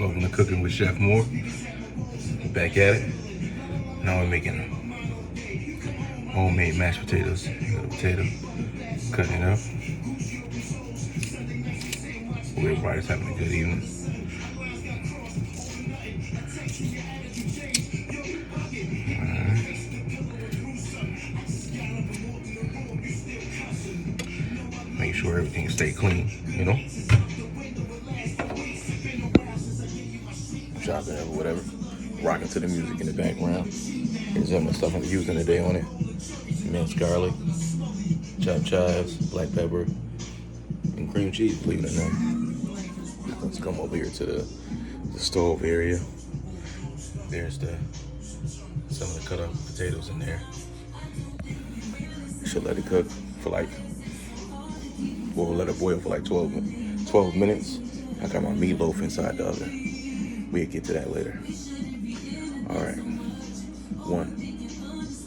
Welcome to Cooking with Chef Moore. Back at it. Now we're making homemade mashed potatoes. Got a potato, cutting it up. Hope everybody's having a good evening. Make sure everything stay clean, you know? Chopping up or whatever. Rocking to the music in the background. Here's some of the stuff I'm using today on it. Minced garlic, chopped chives, black pepper, and cream cheese, believe it or not. Let's come over here to the stove area. There's some of the cut up potatoes in there. Should let it cook for like, we'll let it boil for like 12 minutes. I got my meatloaf inside the oven. We'll get to that later. All right.